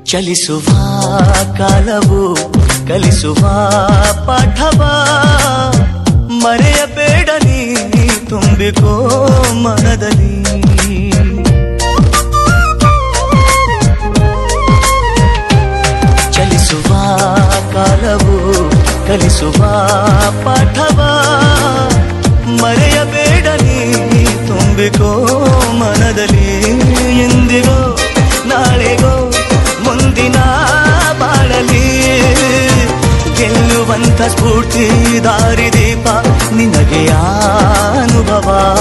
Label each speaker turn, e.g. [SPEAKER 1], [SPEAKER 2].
[SPEAKER 1] ಚಲಿಸುವ ಕಾಲವು ಕಲಿಸುವ ಪಾಠವ ಮರೆಯಬೇಡ ನೀ ತುಂಬಿಕೋ ಮನದಲ್ಲಿ. ಚಲಿಸುವ ಕಾಲವು ಕಲಿಸುವ ಪಾಠವ ಮರೆಯಬೇಡ ನೀ ತುಂಬಿಕೋ ಮನದಲ್ಲಿ. ಎಂದಿಗೋ ನಾಳೆಗೋ ಮುಂದಿನ ಬಾಳಲಿ ಗೆಲ್ಲುವಂತ ಸ್ಫೂರ್ತಿ ದಾರಿದೀಪ ನಿನಗೆ ಅನುಭವ.